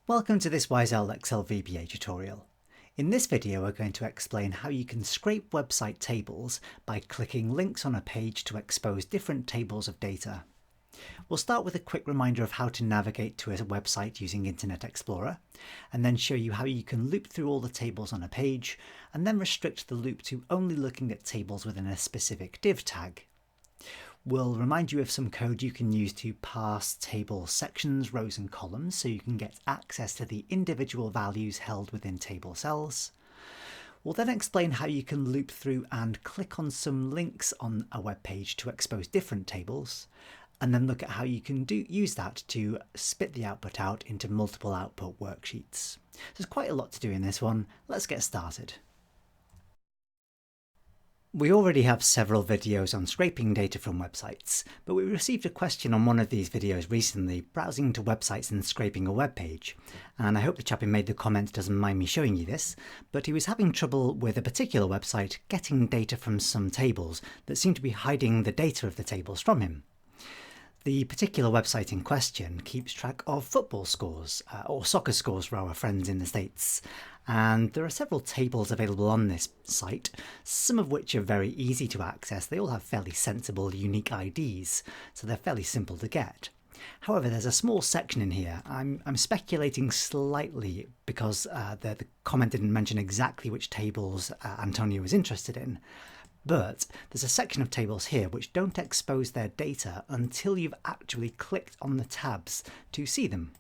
Welcome to this Wisel Excel VBA tutorial. In this video we're going to explain how you can scrape website tables by clicking links on a page to expose different tables of data. We'll start with a quick reminder of how to navigate to a website using Internet Explorer, and then show you how you can loop through all the tables on a page, and then restrict the loop to only looking at tables within a specific div tag. We'll remind you of some code you can use to parse table sections, rows and columns so you can get access to the individual values held within table cells. We'll then explain how you can loop through and click on some links on a web page to expose different tables, and then look at how you can use that to spit the output out into multiple output worksheets. There's quite a lot to do in this one. Let's get started. We already have several videos on scraping data from websites, but we received a question on one of these videos recently, browsing to websites and scraping a web page. And I hope the chap who made the comment doesn't mind me showing you this, but he was having trouble with a particular website getting data from some tables that seemed to be hiding the data of the tables from him. The particular website in question keeps track of football scores, or soccer scores for our friends in the States. And there are several tables available on this site, some of which are very easy to access. They all have fairly sensible, unique IDs, so they're fairly simple to get. However, there's a small section in here. I'm speculating slightly because the comment didn't mention exactly which tables Antonio was interested in. But there's a section of tables here which don't expose their data until you've actually clicked on the tabs to see them.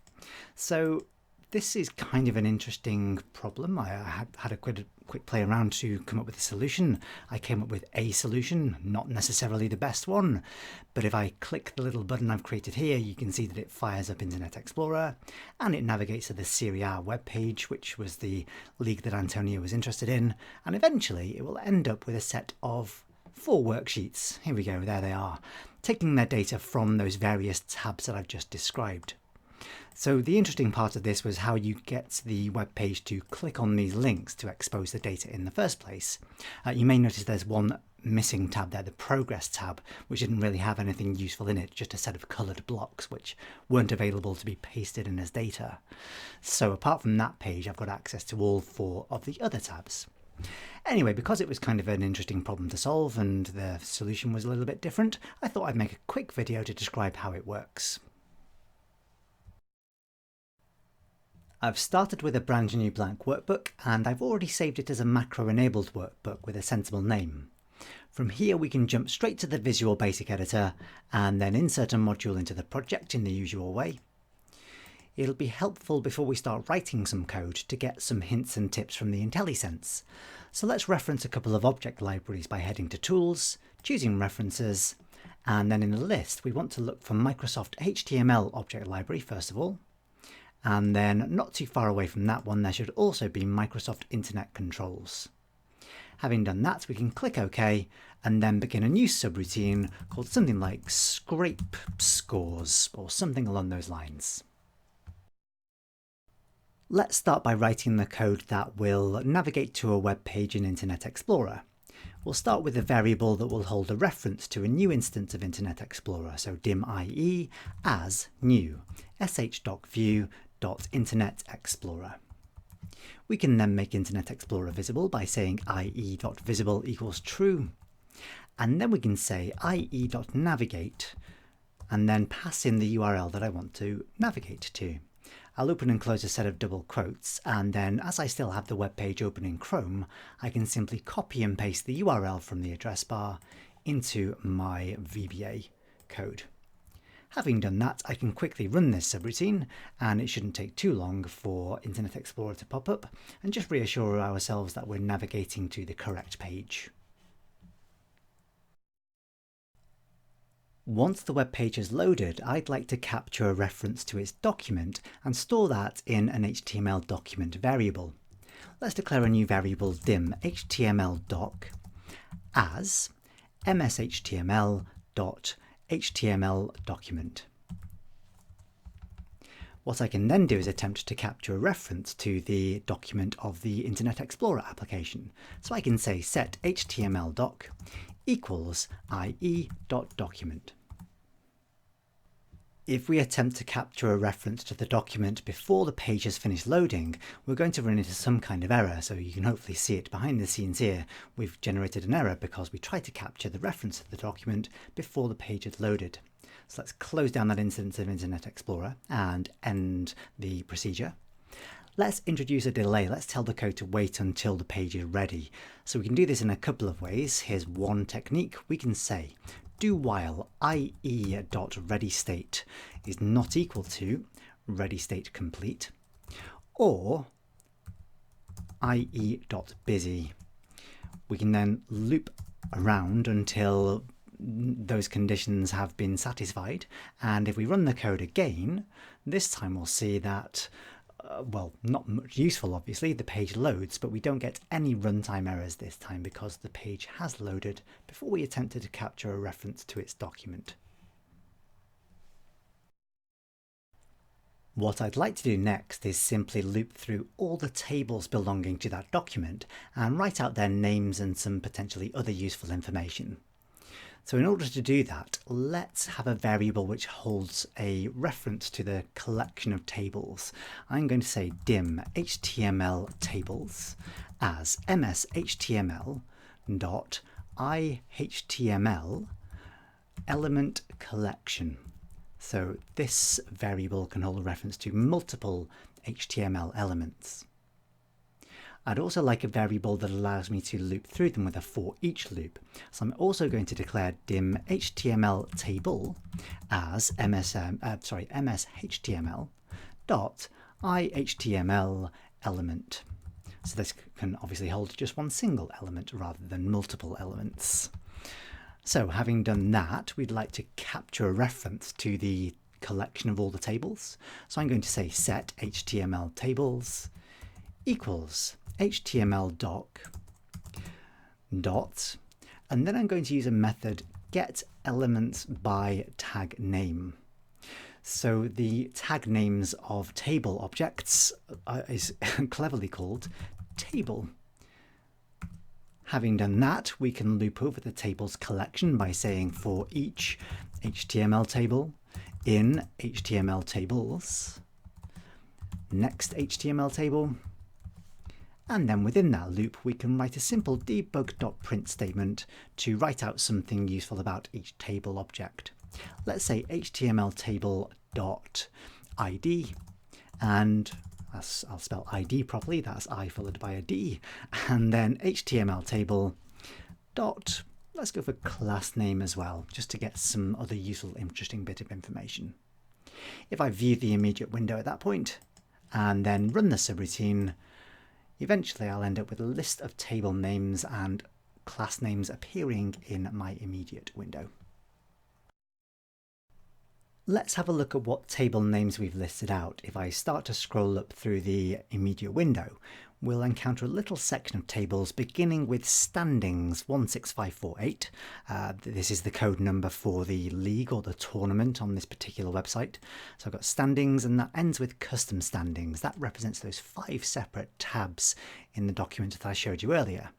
So this is kind of an interesting problem. I had a quick play around to come up with a solution. I came up with a solution, not necessarily the best one, but if I click the little button I've created here, you can see that it fires up Internet Explorer and it navigates to the Serie A web page, which was the league that Antonio was interested in, and eventually it will end up with a set of 4 worksheets. Here we go, there they are, taking their data from those various tabs that I've just described. So the interesting part of this was how you get the web page to click on these links to expose the data in the first place. You may notice there's one missing tab there, the Progress tab, which didn't really have anything useful in it, just a set of coloured blocks which weren't available to be pasted in as data. So apart from that page, I've got access to all 4 of the other tabs. Anyway, because it was kind of an interesting problem to solve and the solution was a little bit different, I thought I'd make a quick video to describe how it works. I've started with a brand new blank workbook, and I've already saved it as a macro-enabled workbook with a sensible name. From here we can jump straight to the Visual Basic Editor and then insert a module into the project in the usual way. It'll be helpful before we start writing some code to get some hints and tips from the IntelliSense. So let's reference a couple of object libraries by heading to Tools, choosing References, and then in the list we want to look for Microsoft HTML object library first of all. And then not too far away from that one, there should also be Microsoft Internet Controls. Having done that, we can click OK and then begin a new subroutine called something like Scrape Scores or something along those lines. Let's start by writing the code that will navigate to a web page in Internet Explorer. We'll start with a variable that will hold a reference to a new instance of Internet Explorer, so dim.ie as new sh.view.Internet Explorer. We can then make Internet Explorer visible by saying ie.visible equals true, and then we can say ie.navigate and then pass in the URL that I want to navigate to. I'll open and close a set of double quotes, and then as I still have the web page open in Chrome, I can simply copy and paste the URL from the address bar into my VBA code. Having done that, I can quickly run this subroutine, and it shouldn't take too long for Internet Explorer to pop up, and just reassure ourselves that we're navigating to the correct page. Once the web page is loaded, I'd like to capture a reference to its document and store that in an HTML document variable. Let's declare a new variable dim html.doc as mshtml.html document. What I can then do is attempt to capture a reference to the document of the Internet Explorer application. So I can say set html.doc equals ie.document. If we attempt to capture a reference to the document before the page has finished loading, we're going to run into some kind of error. So you can hopefully see it behind the scenes here. We've generated an error because we tried to capture the reference to the document before the page had loaded. So let's close down that instance of Internet Explorer and end the procedure. Let's introduce a delay. Let's tell the code to wait until the page is ready. So we can do this in a couple of ways. Here's one technique. We can say do while ie.readyState is not equal to readyStateComplete, or ie.busy. We can then loop around until those conditions have been satisfied, and if we run the code again, this time we'll see that well, not much useful obviously, the page loads, but we don't get any runtime errors this time because the page has loaded before we attempted to capture a reference to its document. What I'd like to do next is simply loop through all the tables belonging to that document and write out their names and some potentially other useful information. So in order to do that, let's have a variable which holds a reference to the collection of tables. I'm going to say dim HTML tables as MS-HTML dot iHTML element collection. So this variable can hold a reference to multiple HTML elements. I'd also like a variable that allows me to loop through them with a for each loop. So I'm also going to declare dim HTML table as MS-HTML dot iHTML element. So this can obviously hold just one single element rather than multiple elements. So having done that, we'd like to capture a reference to the collection of all the tables. So I'm going to say set HTML tables equals HTML doc dot, and then I'm going to use a method get elements by tag name. So the tag names of table objects is cleverly called table. Having done that, we can loop over the tables collection by saying for each HTML table in HTML tables, next HTML table, and then within that loop we can write a simple debug.print statement to write out something useful about each table object. Let's say HTML table.id, and I'll spell ID properly, that's I followed by a D, and then HTML table dot, let's go for class name as well, just to get some other useful, interesting bit of information. If I view the immediate window at that point, and then run the subroutine, eventually I'll end up with a list of table names and class names appearing in my immediate window. Let's have a look at what table names we've listed out. If I start to scroll up through the immediate window, we'll encounter a little section of tables beginning with standings 16548. This is the code number for the league or the tournament on this particular website. So I've got standings, and that ends with custom standings. That represents those 5 separate tabs in the document that I showed you earlier.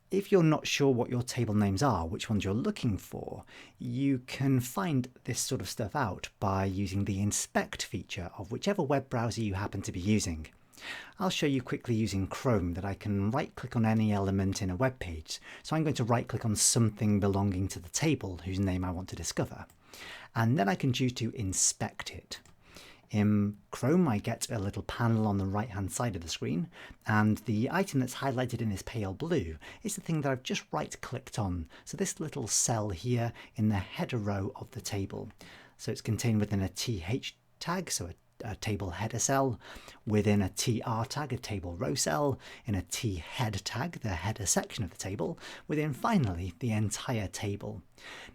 If you're not sure what your table names are, which ones you're looking for, you can find this sort of stuff out by using the inspect feature of whichever web browser you happen to be using. I'll show you quickly using Chrome that I can right-click on any element in a web page. So I'm going to right-click on something belonging to the table whose name I want to discover, and then I can choose to inspect it. In Chrome, I get a little panel on the right-hand side of the screen, and the item that's highlighted in this pale blue is the thing that I've just right-clicked on. So this little cell here in the header row of the table. So it's contained within a TH tag, so a table header cell, within a TR tag, a table row cell, in a THead tag, the header section of the table, within finally the entire table.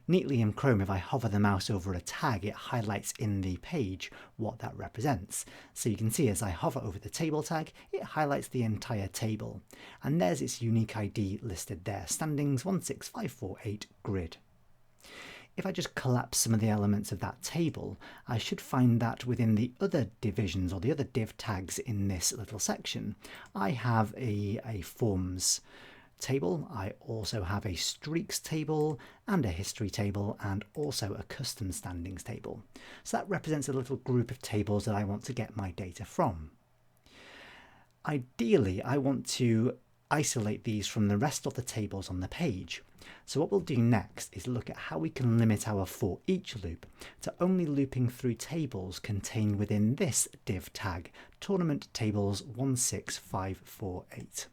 Neatly in Chrome, if I hover the mouse over a tag, it highlights in the page what that represents. So you can see as I hover over the table tag, it highlights the entire table. And there's its unique ID listed there, standings 16548 grid. If I just collapse some of the elements of that table, I should find that within the other divisions or the other div tags in this little section, I have a forms table. I also have a streaks table and a history table and also a custom standings table. So that represents a little group of tables that I want to get my data from. Ideally, I want to isolate these from the rest of the tables on the page. So what we'll do next is look at how we can limit our for each loop to only looping through tables contained within this div tag, tournament tables 16548.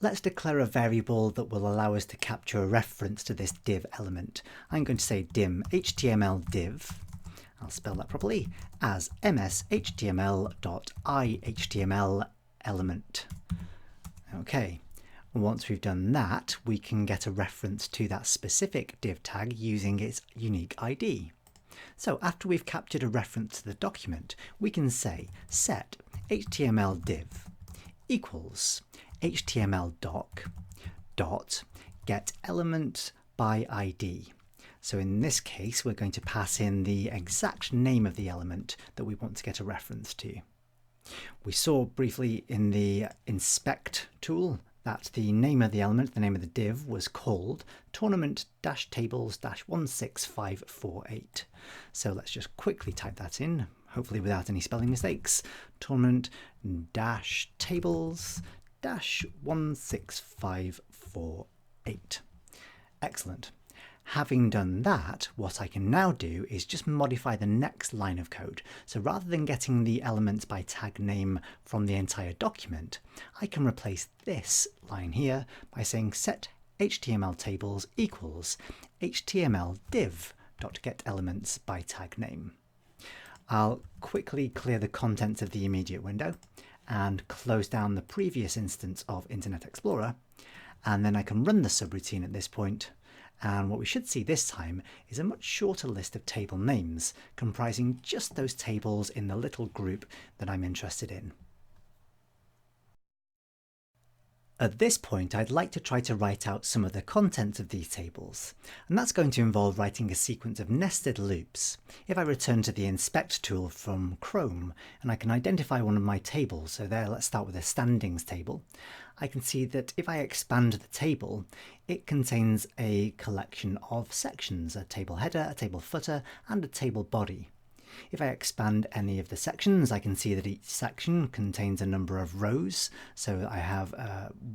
Let's declare a variable that will allow us to capture a reference to this div element. I'm going to say dim HTML div, I'll spell that properly, as mshtml.ihtml element. Okay, once we've done that, we can get a reference to that specific div tag using its unique ID. So after we've captured a reference to the document, we can say set HTML div equals HTML doc dot get element by ID. So in this case, we're going to pass in the exact name of the element that we want to get a reference to. We saw briefly in the inspect tool that the name of the element, the name of the div, was called tournament-tables-16548. So let's just quickly type that in, hopefully without any spelling mistakes. Tournament-tables-16548. Excellent. Having done that, what I can now do is just modify the next line of code. So rather than getting the elements by tag name from the entire document, I can replace this line here by saying set HTML tables equals HTML div.getElements by tag name. I'll quickly clear the contents of the immediate window and close down the previous instance of Internet Explorer, and then I can run the subroutine at this point. And what we should see this time is a much shorter list of table names comprising just those tables in the little group that I'm interested in. At this point, I'd like to try to write out some of the contents of these tables, and that's going to involve writing a sequence of nested loops. If I return to the inspect tool from Chrome and I can identify one of my tables, so there let's start with a standings table, I can see that if I expand the table, it contains a collection of sections, a table header, a table footer, and a table body. If I expand any of the sections, I can see that each section contains a number of rows. So I have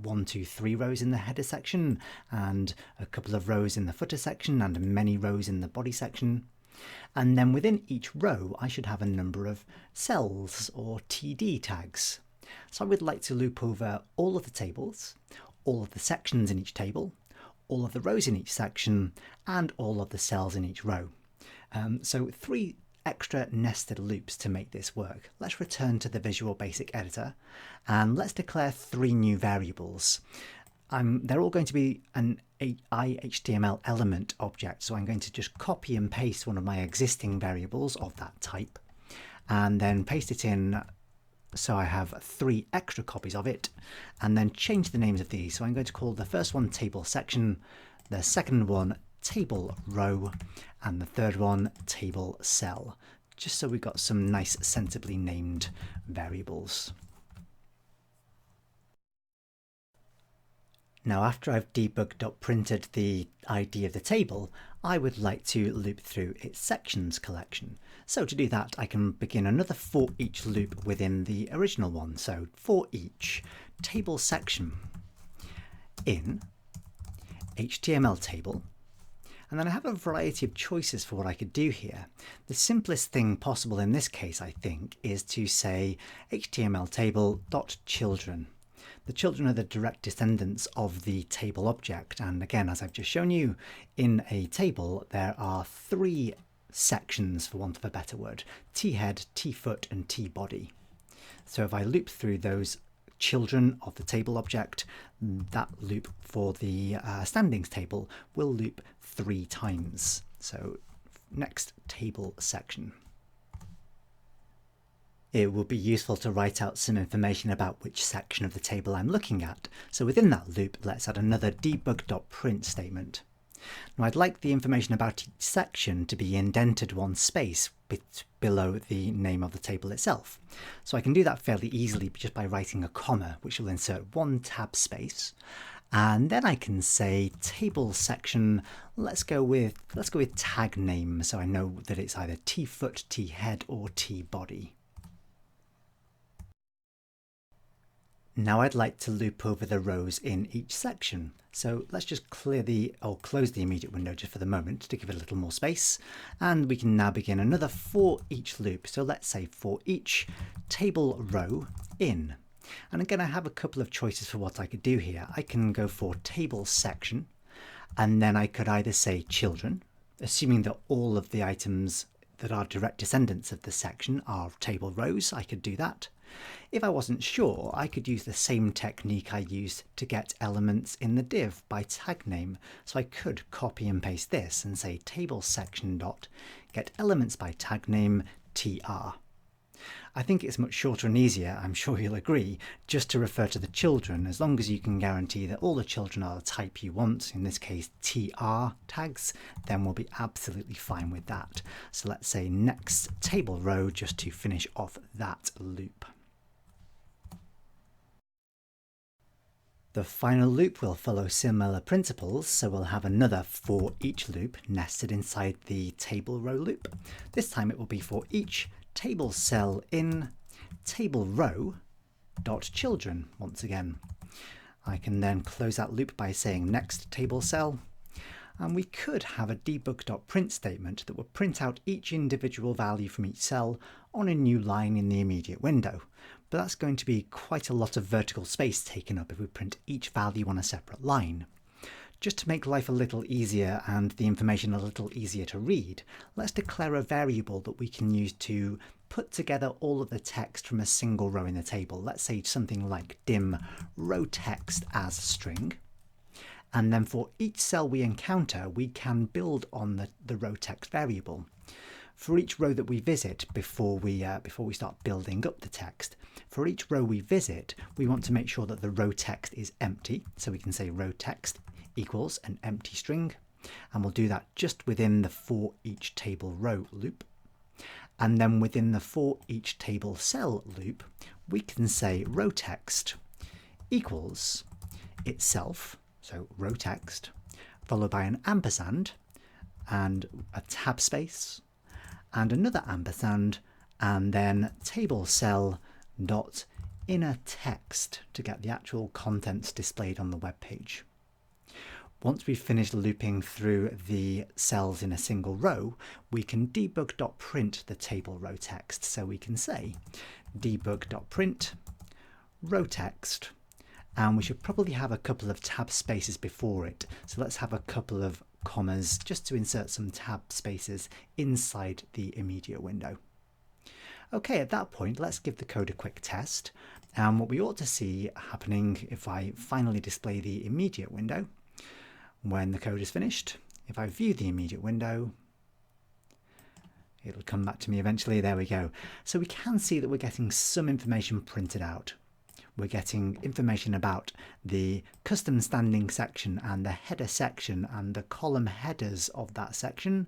1, 2, 3 rows in the header section, and a couple of rows in the footer section, and many rows in the body section. And then within each row, I should have a number of cells or TD tags. So I would like to loop over all of the tables, all of the sections in each table, all of the rows in each section, and all of the cells in each row. So 3 extra nested loops to make this work. Let's return to the Visual Basic Editor and let's declare 3 new variables. They're all going to be an iHTML element object, so I'm going to just copy and paste one of my existing variables of that type and then paste it in so I have 3 extra copies of it, and then change the names of these. So I'm going to call the first one table section, the second one table row, and the third one table cell, just so we've got some nice sensibly named variables. Now after I've debugged.printed the ID of the table, I would like to loop through its sections collection. So to do that, I can begin another for each loop within the original one. So for each table section in HTML table. And then I have a variety of choices for what I could do here. The simplest thing possible in this case, I think, is to say HTML table.children. The children are the direct descendants of the table object, and again, as I've just shown you, in a table there are 3 sections, for want of a better word: T-head, T-foot, and T-body. So if I loop through those children of the table object, that loop for the standings table will loop 3 times. So next table section. It would be useful to write out some information about which section of the table I'm looking at. So within that loop, let's add another debug.print statement. Now I'd like the information about each section to be indented one space below the name of the table itself. So I can do that fairly easily just by writing a comma, which will insert one tab space. And then I can say table section, let's go with tag name, so I know that it's either T-foot, T-head or T-body. Now I'd like to loop over the rows in each section. So let's just close the immediate window just for the moment to give it a little more space. And we can now begin another for each loop. So let's say for each table row in. And again, I have a couple of choices for what I could do here. I can go for table section, and then I could either say children, assuming that all of the items that are direct descendants of the section are table rows, I could do that. If I wasn't sure, I could use the same technique I used to get elements in the div by tag name. So I could copy and paste this and say table section dot get elements by tag name tr. I think it's much shorter and easier, I'm sure you'll agree, just to refer to the children, as long as you can guarantee that all the children are the type you want, in this case TR tags, then we'll be absolutely fine with that. So let's say next table row just to finish off that loop. The final loop will follow similar principles, so we'll have another for each loop nested inside the table row loop. This time it will be for each table cell in table row dot children once again. I can then close that loop by saying next table cell, and we could have a debug.print statement that will print out each individual value from each cell on a new line in the immediate window. But that's going to be quite a lot of vertical space taken up if we print each value on a separate line. Just to make life a little easier and the information a little easier to read, let's declare a variable that we can use to put together all of the text from a single row in the table. Let's say something like dim row text as string. And then for each cell we encounter, we can build on the row text variable. For each row that we visit before we start building up the text, for each row we visit, we want to make sure that the row text is empty. So we can say row text equals an empty string, and we'll do that just within the for each table row loop. And then within the for each table cell loop, we can say row text equals itself, so row text, followed by an ampersand and a tab space and another ampersand, and then table cell dot inner text to get the actual contents displayed on the web page. Once we've finished looping through the cells in a single row, we can debug.print the table row text. So we can say debug.print row text, and we should probably have a couple of tab spaces before it. So let's have a couple of commas just to insert some tab spaces inside the immediate window. Okay, at that point, let's give the code a quick test. And what we ought to see happening if I finally display the immediate window, when the code is finished, if I view the immediate window, it'll come back to me eventually. There we go. So we can see that we're getting some information printed out. We're getting information about the custom standing section and the header section and the column headers of that section,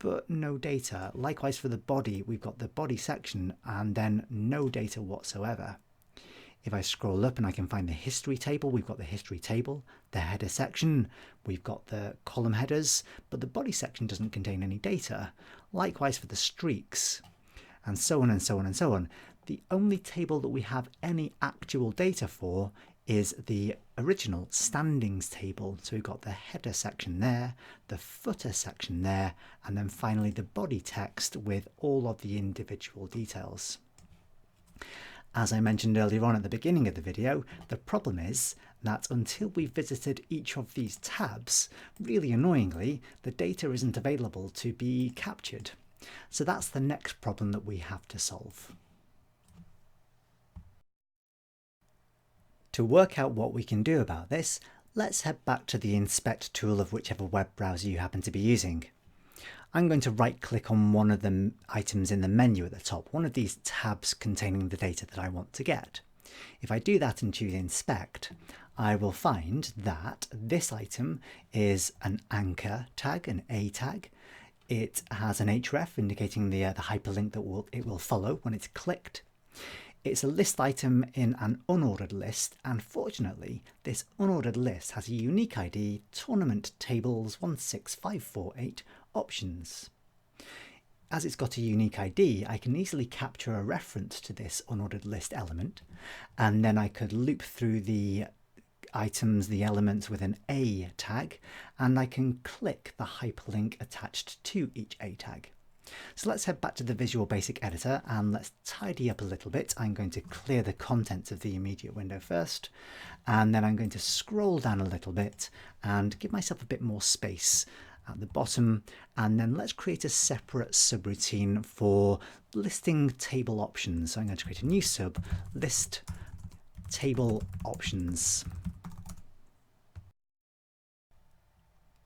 but no data. Likewise for the body, we've got the body section and then no data whatsoever. If I scroll up and I can find the history table, we've got the history table, the header section, we've got the column headers, but the body section doesn't contain any data. Likewise for the streaks, and so on and so on and so on. The only table that we have any actual data for is the original standings table. So we've got the header section there, the footer section there, and then finally the body text with all of the individual details. As I mentioned earlier on at the beginning of the video, the problem is that until we've visited each of these tabs, really annoyingly, the data isn't available to be captured. So that's the next problem that we have to solve. To work out what we can do about this, let's head back to the inspect tool of whichever web browser you happen to be using. I'm going to right click on one of the items in the menu at the top, one of these tabs containing the data that I want to get. If I do that and choose inspect, I will find that this item is an anchor tag, an A tag. It has an href indicating the hyperlink that it will follow when it's clicked. It's a list item in an unordered list, and fortunately this unordered list has a unique ID, tournament tables 16548 options. As it's got a unique ID, I can easily capture a reference to this unordered list element, and then I could loop through the items, the elements with an A tag, and I can click the hyperlink attached to each A tag. So let's head back to the Visual Basic editor and let's tidy up a little bit. I'm going to clear the contents of the immediate window first, and then I'm going to scroll down a little bit and give myself a bit more space at the bottom, and then let's create a separate subroutine for listing table options. So I'm going to create a new sub, list table options.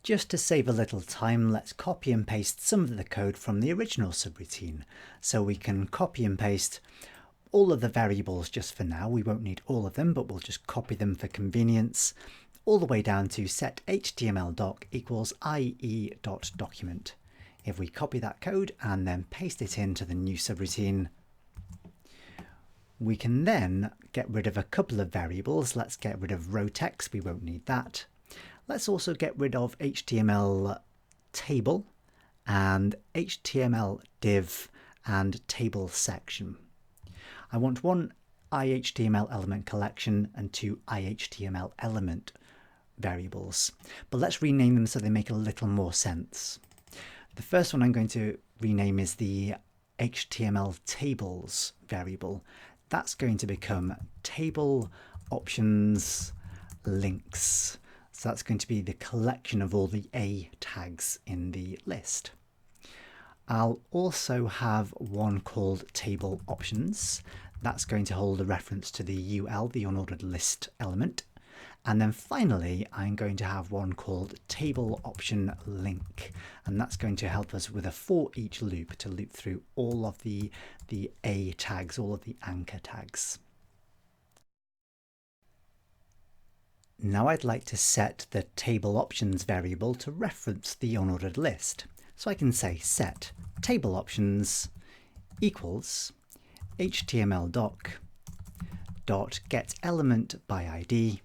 Just to save a little time, let's copy and paste some of the code from the original subroutine. So we can copy and paste all of the variables just for now. We won't need all of them, but we'll just copy them for convenience, all the way down to set html_doc equals ie.document. If we copy that code and then paste it into the new subroutine, we can then get rid of a couple of variables. Let's get rid of row text, we won't need that. Let's also get rid of HTML table and HTML div and table section. I want one iHTML element collection and two iHTML element variables, but let's rename them so they make a little more sense. The first one I'm going to rename is the HTML tables variable. That's going to become table options links. So that's going to be the collection of all the A tags in the list. I'll also have one called table options. That's going to hold a reference to the UL, the unordered list element. And then finally, I'm going to have one called table option link. And that's going to help us with a for each loop to loop through all of the A tags, all of the anchor tags. Now I'd like to set the table options variable to reference the unordered list. So I can say set table options equals html_doc.getElementById,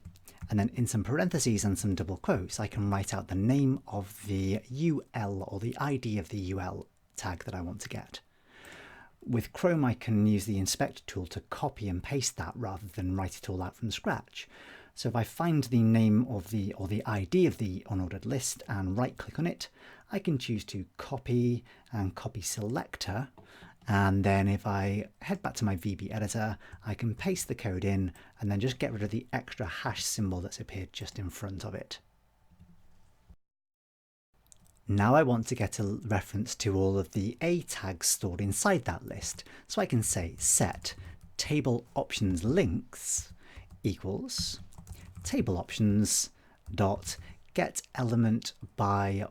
and then in some parentheses and some double quotes I can write out the name of the UL or the ID of the UL tag that I want to get. With Chrome I can use the inspect tool to copy and paste that rather than write it all out from scratch. So if I find the name of the ID of the unordered list and right click on it, I can choose to copy and copy selector, and then if I head back to my VB editor I can paste the code in and then just get rid of the extra hash symbol that's appeared just in front of it. Now I want to get a reference to all of the A tags stored inside that list, so I can say set table options links equals table options dot get elements by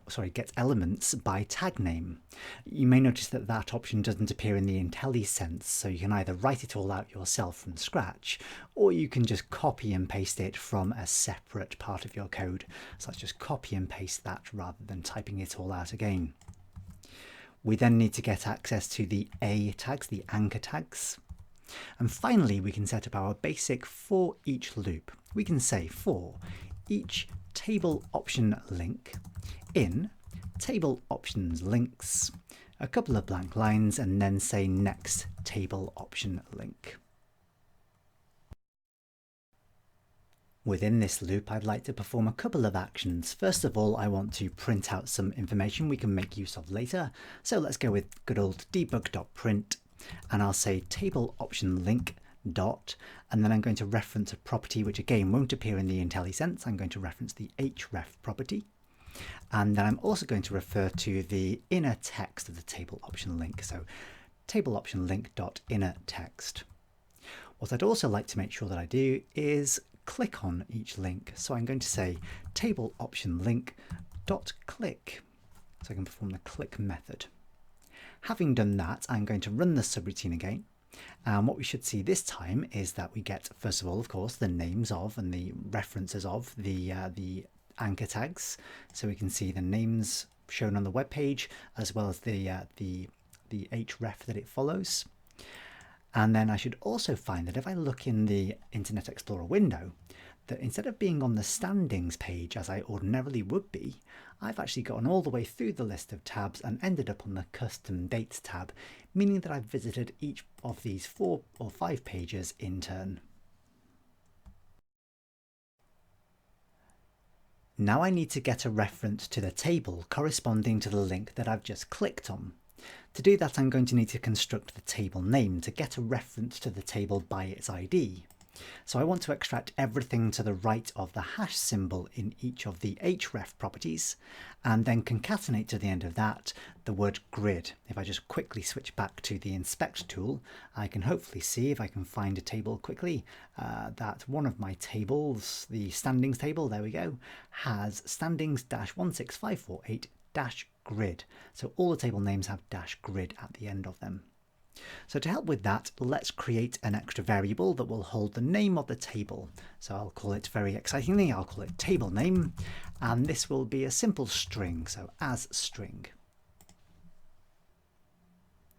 tag name. You may notice that that option doesn't appear in the IntelliSense, so you can either write it all out yourself from scratch, or you can just copy and paste it from a separate part of your code. So let's just copy and paste that rather than typing it all out again. We then need to get access to the A tags, the anchor tags. And finally, we can set up our basic for each loop. We can say for each table option link in table options links, a couple of blank lines, and then say next table option link. Within this loop, I'd like to perform a couple of actions. First of all, I want to print out some information we can make use of later. So let's go with good old debug.print. And I'll say table option link dot, and then I'm going to reference a property which again won't appear in the IntelliSense. I'm going to reference the href property, and then I'm also going to refer to the inner text of the table option link. So table option link dot inner text. What I'd also like to make sure that I do is click on each link. So I'm going to say table option link dot click, so I can perform the click method. Having done that, I'm going to run the subroutine again, And what we should see this time is that we get, first of all, of course, the names of and the references of the anchor tags. So we can see the names shown on the web page as well as the href that it follows. And then I should also find that if I look in the Internet Explorer window, that instead of being on the standings page as I ordinarily would be, I've actually gotten all the way through the list of tabs and ended up on the custom dates tab, meaning that I've visited each of these 4 or 5 pages in turn. Now I need to get a reference to the table corresponding to the link that I've just clicked on. To do that, I'm going to need to construct the table name to get a reference to the table by its ID. So I want to extract everything to the right of the hash symbol in each of the href properties, and then concatenate to the end of that the word grid. If I just quickly switch back to the inspect tool, I can hopefully see, if I can find a table quickly, that one of my tables, the standings table, there we go, has standings-16548 -grid. So all the table names have -grid at the end of them. So to help with that, let's create an extra variable that will hold the name of the table. So I'll call it, very excitingly, I'll call it table name, and this will be a simple string, so as string.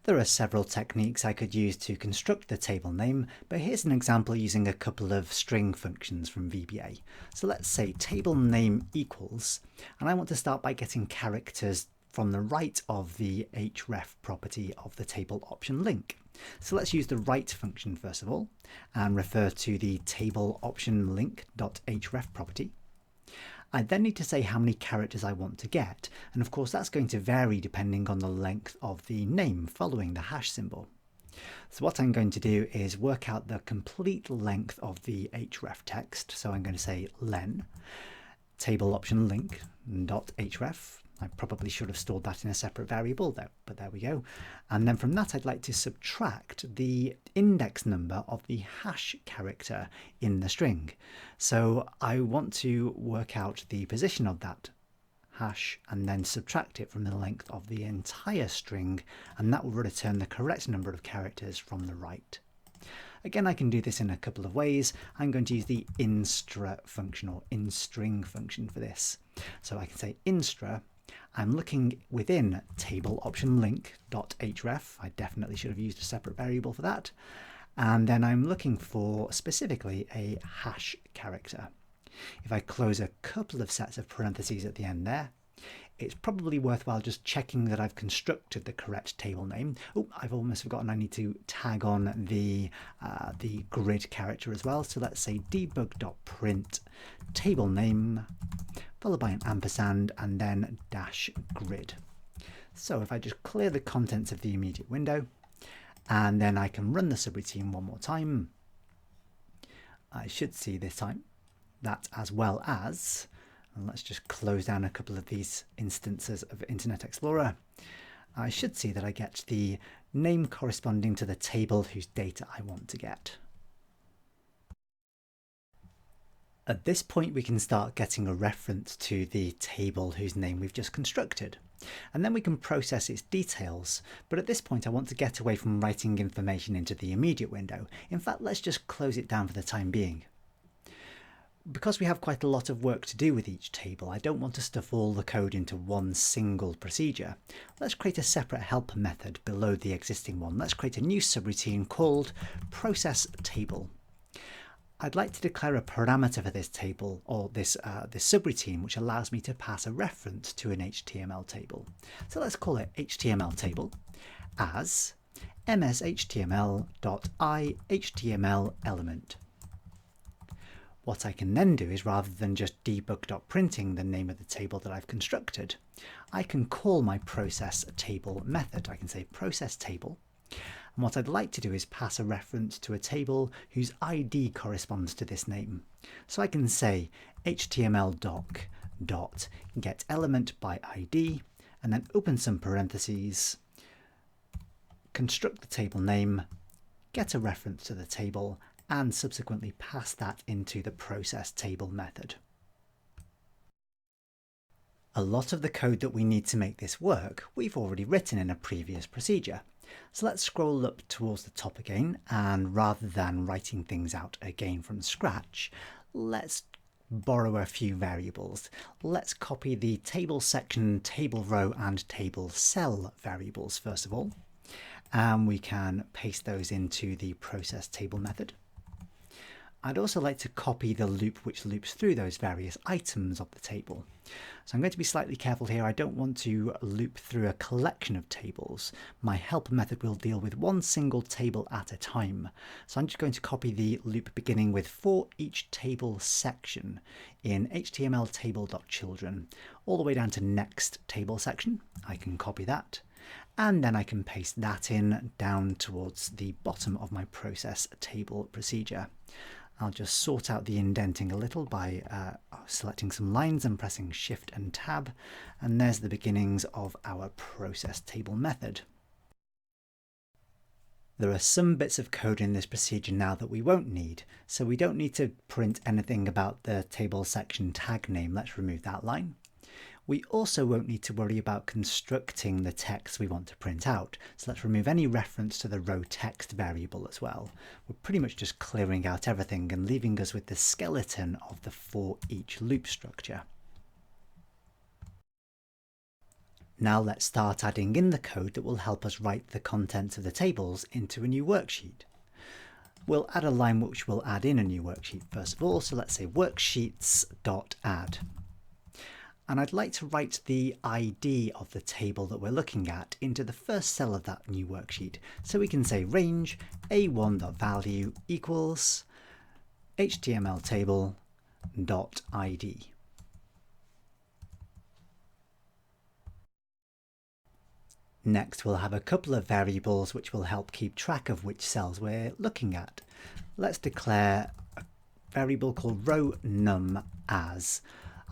There are several techniques I could use to construct the table name, but here's an example using a couple of string functions from VBA. So let's say table name equals, and I want to start by getting characters from the right of the href property of the table option link. So let's use the right function first of all and refer to the table option link.href property. I then need to say how many characters I want to get, and of course that's going to vary depending on the length of the name following the hash symbol. So what I'm going to do is work out the complete length of the href text. So I'm going to say len table option link.href. I probably should have stored that in a separate variable though, but there we go. And then from that I'd like to subtract the index number of the hash character in the string. So I want to work out the position of that hash and then subtract it from the length of the entire string, and that will return the correct number of characters from the right. Again, I can do this in a couple of ways. I'm going to use the instra function or instring function for this. So I can say instra, I'm looking within table option link.href. I definitely should have used a separate variable for that. And then I'm looking for specifically a hash character. If I close a couple of sets of parentheses at the end there, it's probably worthwhile just checking that I've constructed the correct table name. Oh, I've almost forgotten I need to tag on the grid character as well. So let's say debug.print table name followed by an ampersand and then -grid. So if I just clear the contents of the immediate window and then I can run the subroutine one more time, I should see this time that, as well as, and let's just close down a couple of these instances of Internet Explorer, I should see that I get the name corresponding to the table whose data I want to get. At this point we can start getting a reference to the table whose name we've just constructed, and then we can process its details. But at this point I want to get away from writing information into the immediate window. In fact, let's just close it down for the time being. Because we have quite a lot of work to do with each table, I don't want to stuff all the code into one single procedure. Let's create a separate helper method below the existing one. Let's create a new subroutine called process table. I'd like to declare a parameter for this table, or this subroutine, which allows me to pass a reference to an HTML table. So let's call it HTML table as mshtml.ihtml element. What I can then do is, rather than just debug.printing the name of the table that I've constructed, I can call my process table method. I can say process table. And what I'd like to do is pass a reference to a table whose ID corresponds to this name. So I can say html.getElementById, and then open some parentheses, construct the table name, get a reference to the table, and subsequently pass that into the process table method. A lot of the code that we need to make this work we've already written in a previous procedure. So let's scroll up towards the top again, and rather than writing things out again from scratch, let's borrow a few variables. Let's copy the table section, table row and table cell variables first of all, and we can paste those into the process table method. I'd also like to copy the loop which loops through those various items of the table. So I'm going to be slightly careful here. I don't want to loop through a collection of tables. My help method will deal with one single table at a time. So I'm just going to copy the loop beginning with for each table section in HTML table.children all the way down to next table section. I can copy that. And then I can paste that in down towards the bottom of my process table procedure. I'll just sort out the indenting a little by selecting some lines and pressing Shift and Tab, and there's the beginnings of our process table method. There are some bits of code in this procedure now that we won't need, so we don't need to print anything about the table section tag name. Let's remove that line. We also won't need to worry about constructing the text we want to print out, so let's remove any reference to the row text variable as well. We're pretty much just clearing out everything and leaving us with the skeleton of the for each loop structure. Now let's start adding in the code that will help us write the contents of the tables into a new worksheet. We'll add a line which will add in a new worksheet first of all, so let's say worksheets.add. And I'd like to write the ID of the table that we're looking at into the first cell of that new worksheet. So we can say range a1.value equals HTML table.id. Next, we'll have a couple of variables which will help keep track of which cells we're looking at. Let's declare a variable called row num as.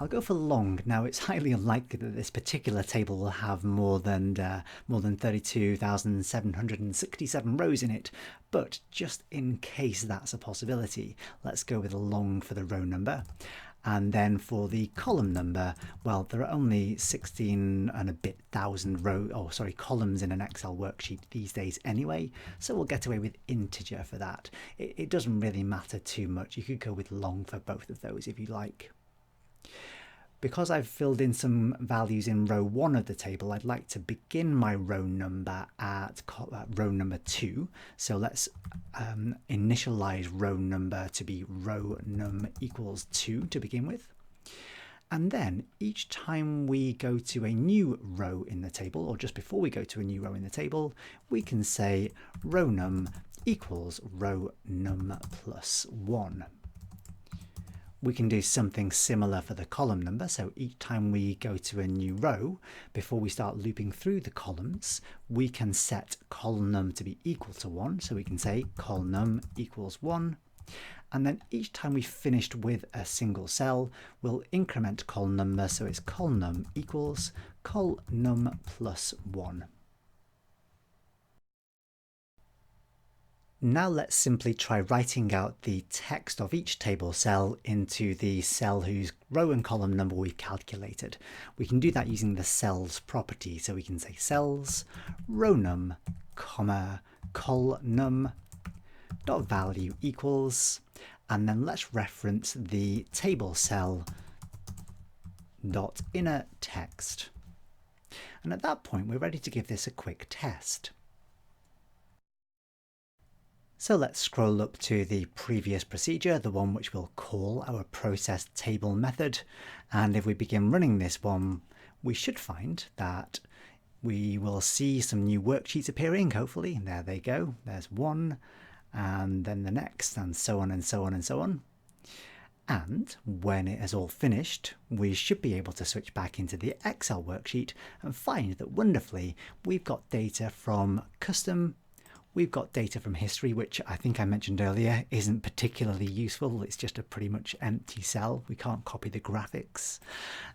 I'll go for long. Now it's highly unlikely that this particular table will have more than 32,767 rows in it, but just in case that's a possibility, let's go with long for the row number. And then for the column number, well, there are only 16 and a bit thousand columns in an Excel worksheet these days anyway, so we'll get away with integer for that. It doesn't really matter too much. You could go with long for both of those if you like. Because I've filled in some values in row 1 of the table, I'd like to begin my row number at row number 2. So let's initialize row number to be row num equals 2 to begin with. And then each time we go to a new row in the table, or just before we go to a new row in the table, we can say row num equals row num plus 1. We can do something similar for the column number, so each time we go to a new row, before we start looping through the columns, we can set column num to be equal to 1, so we can say col num equals 1, and then each time we've finished with a single cell, we'll increment col number, so it's col num equals col num plus 1. Now let's simply try writing out the text of each table cell into the cell whose row and column number we've calculated. We can do that using the cells property, so we can say cells row num, comma, col num dot value equals, and then let's reference the table cell dot inner text. And at that point, we're ready to give this a quick test. So let's scroll up to the previous procedure, the one which will call our process table method. And if we begin running this one, we should find that we will see some new worksheets appearing, hopefully. There they go. There's one, and then the next, and so on and so on and so on. And when it has all finished, we should be able to switch back into the Excel worksheet and find that wonderfully, we've got data from custom. We've got data from history, which I think I mentioned earlier isn't particularly useful. It's just a pretty much empty cell. We can't copy the graphics.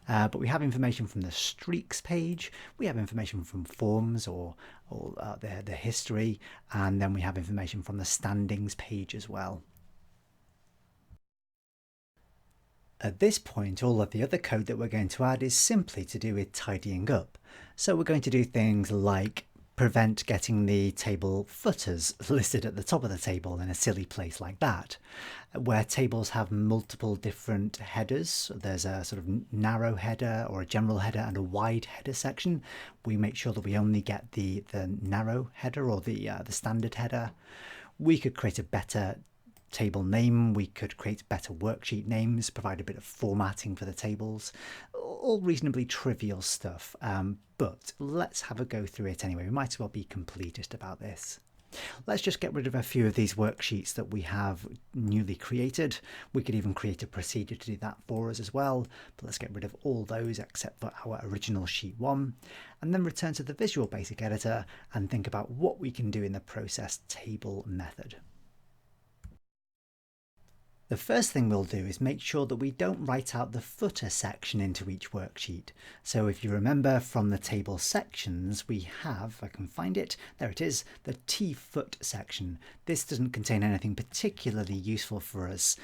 But we have information from the streaks page. We have information from forms or the history. And then we have information from the standings page as well. At this point, all of the other code that we're going to add is simply to do with tidying up. So we're going to do things like prevent getting the table footers listed at the top of the table in a silly place like that. Where tables have multiple different headers, there's a sort of narrow header or a general header and a wide header section. We make sure that we only get the narrow header or the standard header. We could create a better table name, we could create better worksheet names, provide a bit of formatting for the tables, all reasonably trivial stuff, but let's have a go through it anyway. We might as well be completist about this. Let's just get rid of a few of these worksheets that we have newly created. We could even create a procedure to do that for us as well, but let's get rid of all those except for our original sheet 1, and then return to the Visual Basic Editor and think about what we can do in the process table method. The first thing we'll do is make sure that we don't write out the footer section into each worksheet. So if you remember from the table sections, we have, if I can find it, there it is, the T-foot section. This doesn't contain anything particularly useful for us,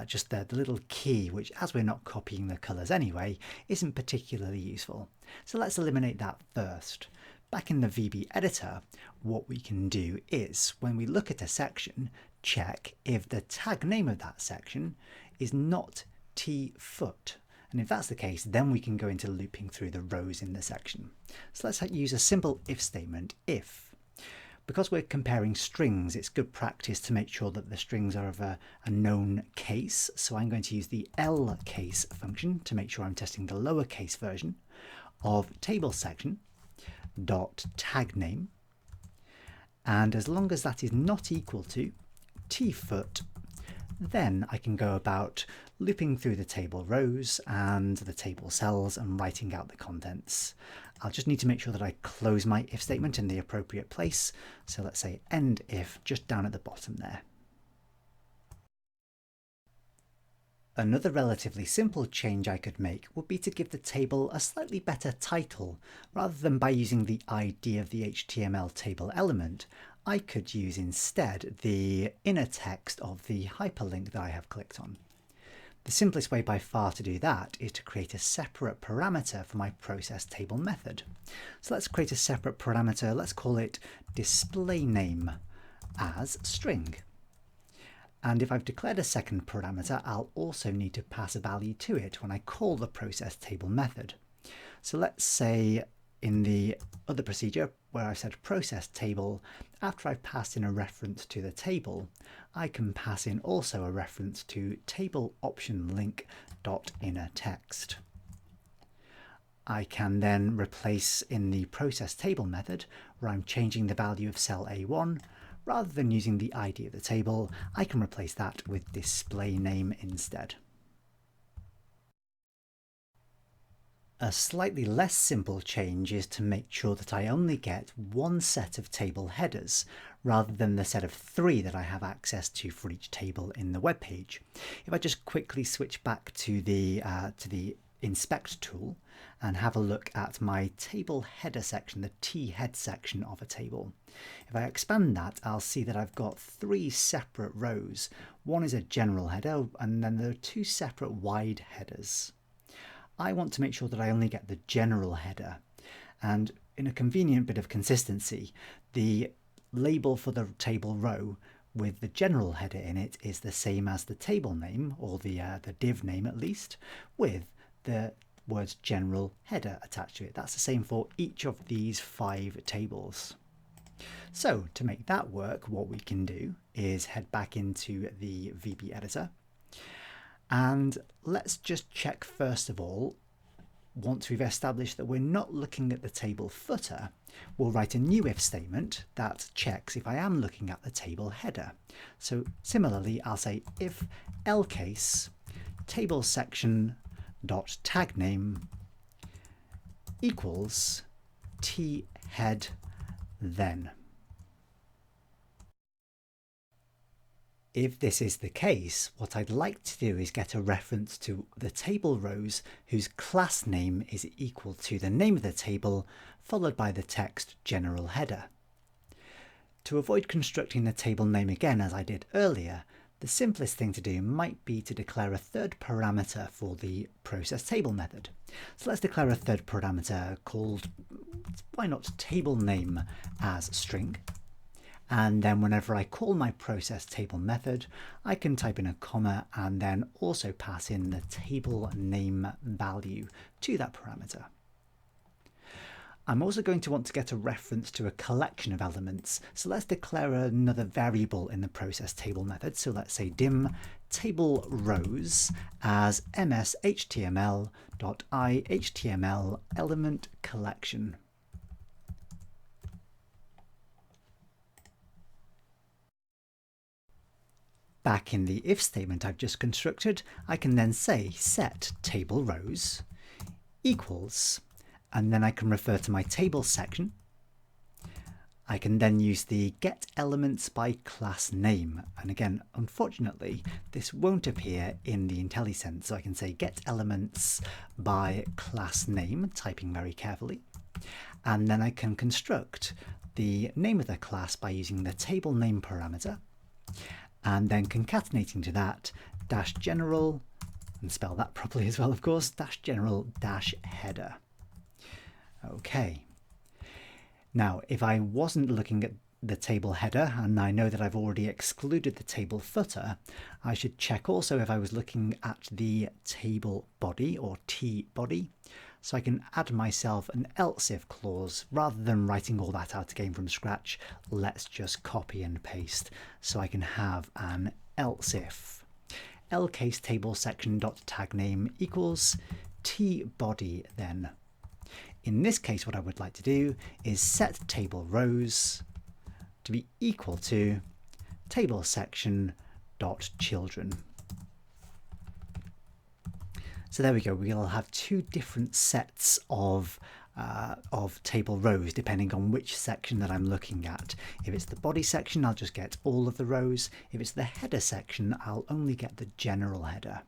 just the little key, which as we're not copying the colours anyway, isn't particularly useful. So let's eliminate that first. Back in the VB editor, what we can do is, when we look at a section, check if the tag name of that section is not T-foot. And if that's the case, then we can go into looping through the rows in the section. So let's use a simple if statement, if. Because we're comparing strings, it's good practice to make sure that the strings are of a known case. So I'm going to use the L case function to make sure I'm testing the lowercase version of table section dot tag name, and as long as that is not equal to T-foot, then I can go about looping through the table rows and the table cells and writing out the contents. I'll just need to make sure that I close my if statement in the appropriate place, so let's say end if just down at the bottom there. Another relatively simple change I could make would be to give the table a slightly better title. Rather than by using the ID of the HTML table element, I could use instead the inner text of the hyperlink that I have clicked on. The simplest way by far to do that is to create a separate parameter for my process table method. So let's create a separate parameter, let's call it display name as string. And if I've declared a second parameter, I'll also need to pass a value to it when I call the process table method. So let's say in the other procedure where I've said process table, after I've passed in a reference to the table, I can pass in also a reference to table option link dot inner text. I can then replace in the process table method where I'm changing the value of cell A1. Rather than using the ID of the table, I can replace that with display name instead. A slightly less simple change is to make sure that I only get one set of table headers rather than the set of 3 that I have access to for each table in the web page. If I just quickly switch back to the inspect tool and have a look at my table header section, the T-head section of a table. If I expand that, I'll see that I've got 3 separate rows. One is a general header, and then there are 2 separate wide headers. I want to make sure that I only get the general header, and in a convenient bit of consistency, the label for the table row with the general header in it is the same as the table name, or the div name at least, with the words general header attached to it. That's the same for each of these 5 tables. So to make that work, what we can do is head back into the VB editor, and let's just check first of all, once we've established that we're not looking at the table footer, we'll write a new if statement that checks if I am looking at the table header. So similarly, I'll say if lcase table section dot tag name equals t head then. If this is the case, what I'd like to do is get a reference to the table rows whose class name is equal to the name of the table, followed by the text general header. To avoid constructing the table name again as I did earlier, The simplest thing to do might be to declare a third parameter for the process table method. So let's declare a third parameter called, why not, table name as string. And then whenever I call my process table method, I can type in a comma and then also pass in the table name value to that parameter. I'm also going to want to get a reference to a collection of elements. So let's declare another variable in the process table method. So let's say dim table rows as mshtml.ihtml element collection. Back in the if statement I've just constructed, I can then say set table rows equals, and then I can refer to my table section. I can then use the get elements by class name. And again, unfortunately, this won't appear in the IntelliSense. So I can say get elements by class name, typing very carefully. And then I can construct the name of the class by using the table name parameter, and then concatenating to that dash general, and spell that properly as well, of course, dash general dash header. Okay. Now, if I wasn't looking at the table header, and I know that I've already excluded the table footer, I should check also if I was looking at the table body or T body. So I can add myself an else if clause. Rather than writing all that out again from scratch, let's just copy and paste. So I can have an else if. Lcase table section dot tag name equals T body then. In this case, what I would like to do is set table rows to be equal to table section dot children. So there we go. We'll have two different sets of table rows depending on which section that I'm looking at. If it's the body section, I'll just get all of the rows. If it's the header section, I'll only get the general header.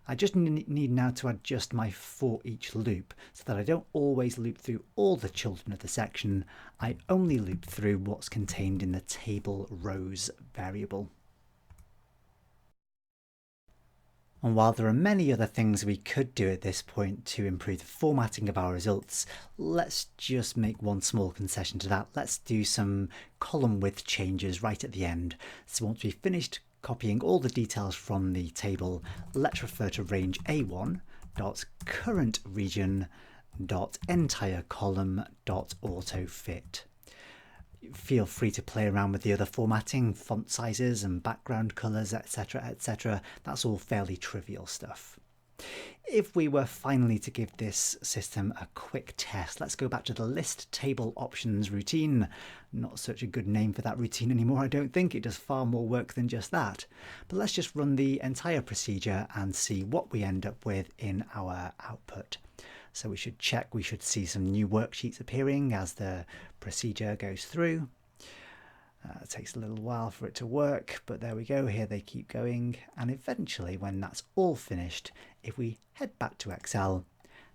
I just need now to adjust my for each loop so that I don't always loop through all the children of the section. I only loop through what's contained in the table rows variable. And while there are many other things we could do at this point to improve the formatting of our results, let's just make one small concession to that. Let's do some column width changes right at the end. So once we've finished copying all the details from the table, let's refer to range A1 dot current region dot entire column dot auto fit. Feel free to play around with the other formatting, font sizes and background colors, etc, etc. That's all fairly trivial stuff. If we were finally to give this system a quick test, let's go back to the list table options routine. Not such a good name for that routine anymore, I don't think. It does far more work than just that. But let's just run the entire procedure and see what we end up with in our output. So we should check, we should see some new worksheets appearing as the procedure goes through. It takes a little while for it to work, but there we go, here they keep going. And eventually, when that's all finished, if we head back to Excel,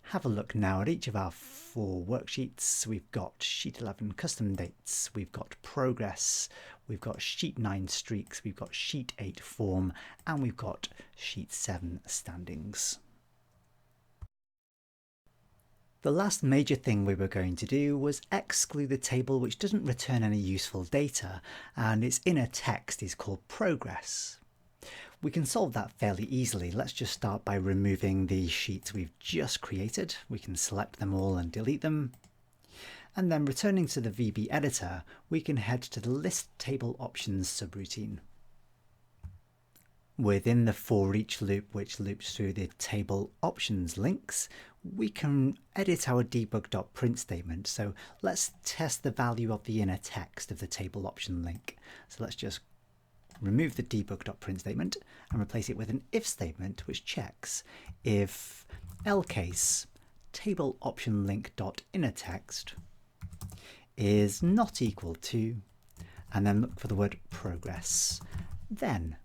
have a look now at each of our 4 worksheets. We've got Sheet 11 custom dates, we've got progress, we've got Sheet 9 streaks, we've got Sheet 8 form, and we've got Sheet 7 standings. The last major thing we were going to do was exclude the table which doesn't return any useful data, and its inner text is called progress. We can solve that fairly easily. Let's just start by removing the sheets we've just created. We can select them all and delete them. And then returning to the VB editor, we can head to the list table options subroutine. Within the for each loop, which loops through the table options links, we can edit our debug.print statement. So let's test the value of the inner text of the table option link. So let's just remove the debug.print statement and replace it with an if statement which checks if lcase table option link.innerText is not equal to, and then look for the word progress. Then,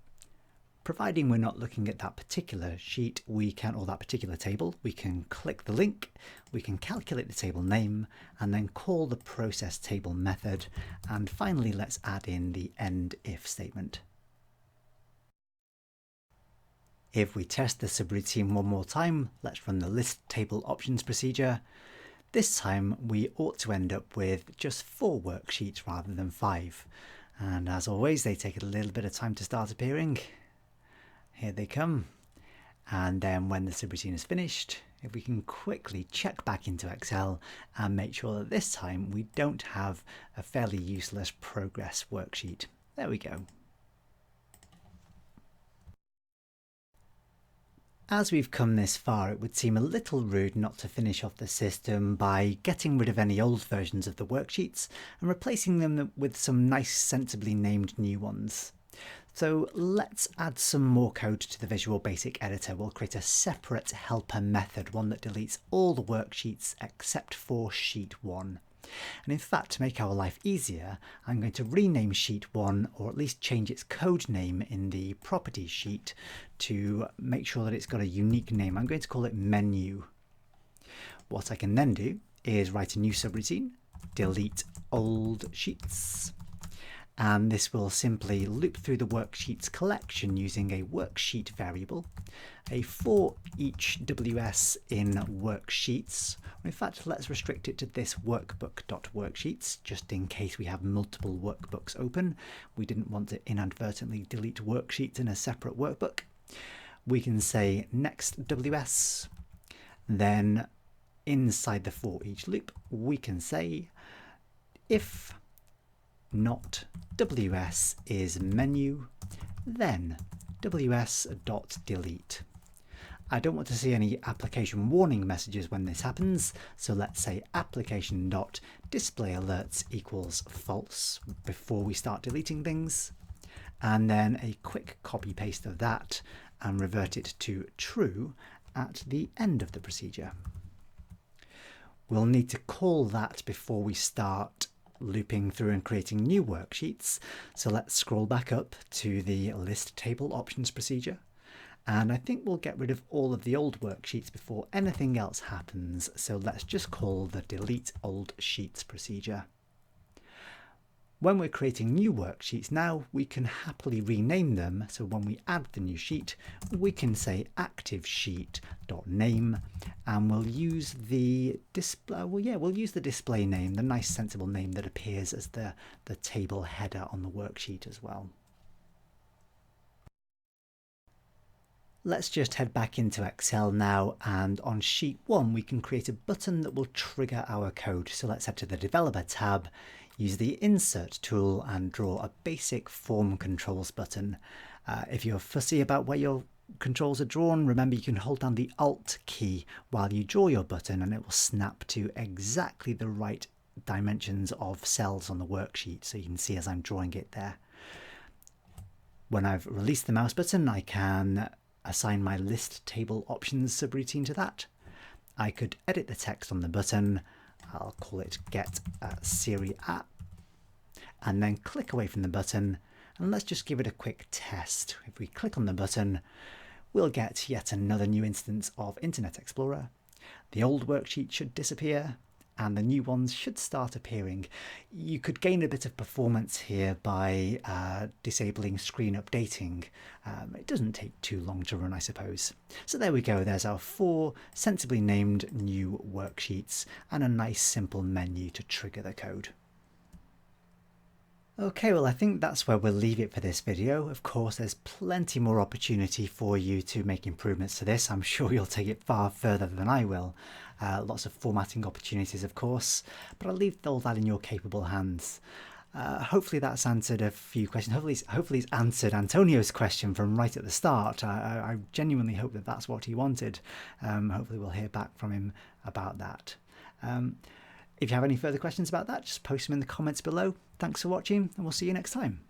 providing we're not looking at that particular sheet, we can, or that particular table, we can click the link, we can calculate the table name, and then call the process table method. And finally, let's add in the end if statement. If we test the subroutine one more time, let's run the list table options procedure. This time we ought to end up with just 4 worksheets rather than 5. And as always, they take a little bit of time to start appearing. Here they come. And then when the subroutine is finished, if we can quickly check back into Excel and make sure that this time we don't have a fairly useless progress worksheet. There we go. As we've come this far, it would seem a little rude not to finish off the system by getting rid of any old versions of the worksheets and replacing them with some nice, sensibly named new ones. So let's add some more code to the Visual Basic Editor. We'll create a separate helper method, one that deletes all the worksheets except for Sheet 1. And in fact, to make our life easier, I'm going to rename Sheet 1, or at least change its code name in the Properties sheet to make sure that it's got a unique name. I'm going to call it Menu. What I can then do is write a new subroutine, delete old sheets. And this will simply loop through the worksheets collection using a worksheet variable, a for each WS in worksheets. In fact, let's restrict it to this workbook.worksheets, just in case we have multiple workbooks open. We didn't want to inadvertently delete worksheets in a separate workbook. We can say next WS, then inside the for each loop, we can say if not WS is menu, then WS.delete. I don't want to see any application warning messages when this happens, so let's say application.displayalerts equals false before we start deleting things, and then a quick copy paste of that and revert it to true at the end of the procedure. We'll need to call that before we start looping through and creating new worksheets. So let's scroll back up to the list table options procedure. And I think we'll get rid of all of the old worksheets before anything else happens. So let's just call the delete old sheets procedure. When we're creating new worksheets now, we can happily rename them. So when we add the new sheet, we can say active sheet.name, and we'll use the display. We'll use the display name, the nice sensible name that appears as the table header on the worksheet as well. Let's just head back into Excel now, and on sheet 1 we can create a button that will trigger our code. So let's head to the Developer tab, use the Insert tool and draw a basic form controls button. If you're fussy about where your controls are drawn, remember you can hold down the Alt key while you draw your button and it will snap to exactly the right dimensions of cells on the worksheet, so you can see as I'm drawing it there. When I've released the mouse button, I can assign my list table options subroutine to that. I could edit the text on the button. I'll call it get Siri app, and then click away from the button, and let's just give it a quick test. If we click on the button, we'll get yet another new instance of Internet Explorer. The old worksheet should disappear and the new ones should start appearing. You could gain a bit of performance here by disabling screen updating. It doesn't take too long to run, I suppose. So there we go, there's our 4 sensibly named new worksheets and a nice simple menu to trigger the code. Okay, well I think that's where we'll leave it for this video. Of course, there's plenty more opportunity for you to make improvements to this. I'm sure you'll take it far further than I will. Lots of formatting opportunities, of course, but I'll leave all that in your capable hands. Hopefully that's answered a few questions. Hopefully it's answered Antonio's question from right at the start. I genuinely hope that that's what he wanted. Hopefully we'll hear back from him about that. If you have any further questions about that, just post them in the comments below. Thanks for watching, and we'll see you next time.